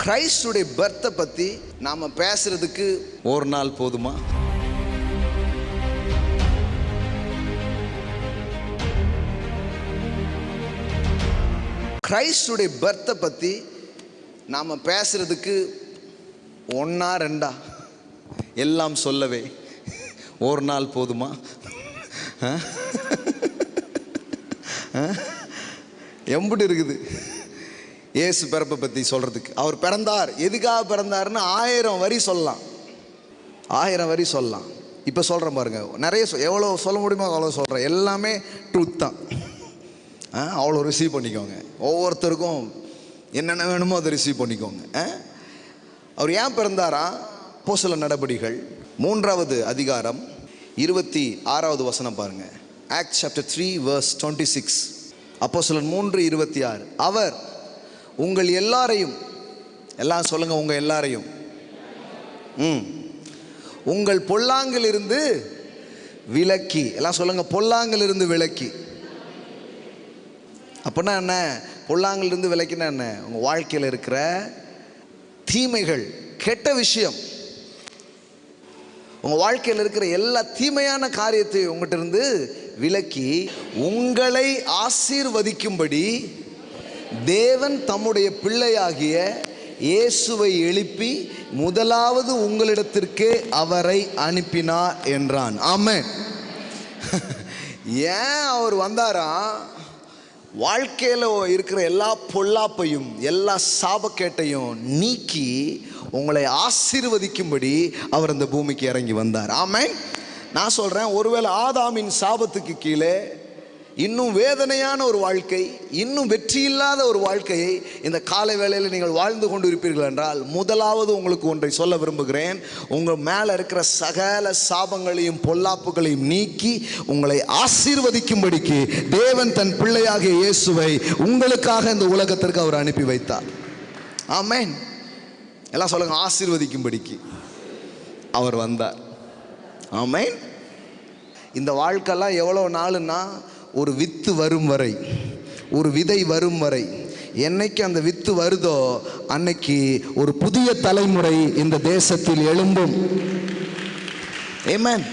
கிறிஸ்துடைய பர்த்தை பற்றி நாம் பேசுறதுக்கு ஒரு நாள் போதுமா? கிறிஸ்துடைய பர்த்தை பற்றி நாம் பேசுறதுக்கு ஒன்றா ரெண்டா எல்லாம் சொல்லவே ஒரு நாள் போதுமா? எம்புட்டு இருக்குது இயேசு பிறப்பை பற்றி சொல்கிறதுக்கு. அவர் பிறந்தார், எதுக்காக பிறந்தார்னு 1000 வரி சொல்லலாம், 1000 வரி சொல்லலாம். இப்போ சொல்கிறேன் பாருங்கள், நிறைய எவ்வளோ சொல்ல முடியுமோ அவ்வளோ சொல்கிறேன். எல்லாமே ட்ரூத் தான். அவ்வளோ ரிசீவ் பண்ணிக்கோங்க. ஒவ்வொருத்தருக்கும் என்னென்ன வேணுமோ அதை ரிசீவ் பண்ணிக்கோங்க. அவர் ஏன் பிறந்தாரா? அப்போஸ்தலர் நடபடிகள் 3வது அதிகாரம் 26வது வசனம் பாருங்கள். Acts chapter 3 verse 26. அப்போஸ்தலர் 3:26. அவர் உங்கள் எல்லாரையும், எல்லாம் சொல்லுங்க, உங்கள் எல்லாரையும் உங்கள் பொல்லாங்கிலிருந்து விலக்கி, எல்லாம் சொல்லுங்க, பொல்லாங்கிலிருந்து விலக்கி. அப்படின்னா என்ன? பொல்லாங்கிலிருந்து விலக்கினா என்ன? உங்கள் வாழ்க்கையில் இருக்கிற தீமைகள், கெட்ட விஷயம், உங்கள் வாழ்க்கையில் இருக்கிற எல்லா தீமையான காரியத்தை உங்கள்கிட்ட இருந்து விலக்கி உங்களை ஆசீர்வதிக்கும்படி தேவன் தம்முடைய பிள்ளையாகிய இயேசுவை எழுப்பி முதலாவது உங்களிடத்திற்கு அவரை அனுப்பினார் என்றான். ஆமென். ஏன் அவர் வந்தாரா? வாழ்க்கையில் இருக்கிற எல்லா பொல்லாப்பையும் எல்லா சாபக்கேட்டையும் நீக்கி உங்களை ஆசீர்வதிக்கும்படி அவர் இந்த பூமிக்கு இறங்கி வந்தார். ஆமென். நான் சொல்கிறேன், ஒருவேளை ஆதாமின் சாபத்துக்கு கீழே இன்னும் வேதனையான ஒரு வாழ்க்கை, இன்னும் வெற்றி இல்லாத ஒரு வாழ்க்கையை இந்த காலை வேளையில் நீங்கள் வாழ்ந்து கொண்டு இருப்பீர்கள் என்றால், முதலாவது உங்களுக்கு ஒன்றை சொல்ல விரும்புகிறேன். உங்கள் மேலே இருக்கிற சகல சாபங்களையும் பொல்லாப்புகளையும் நீக்கி உங்களை ஆசீர்வதிக்கும்படிக்கு தேவன் தன் பிள்ளையாகிய இயேசுவை உங்களுக்காக இந்த உலகத்திற்கு அவர் அனுப்பி வைத்தார். ஆமென். எல்லாம் சொல்லுங்க, ஆசீர்வதிக்கும்படிக்கு அவர் வந்தார். ஆமென். இந்த வாழ்க்கைலாம் எவ்வளோ நாளுன்னா, ஒரு வித்து வரும் வரை, ஒரு விதை வரும் வரை. என்னைக்கு அந்த வித்து வருதோ அன்னைக்கு ஒரு புதிய தலைமுறை இந்த தேசத்தில் எழும்பும். ஆமென்.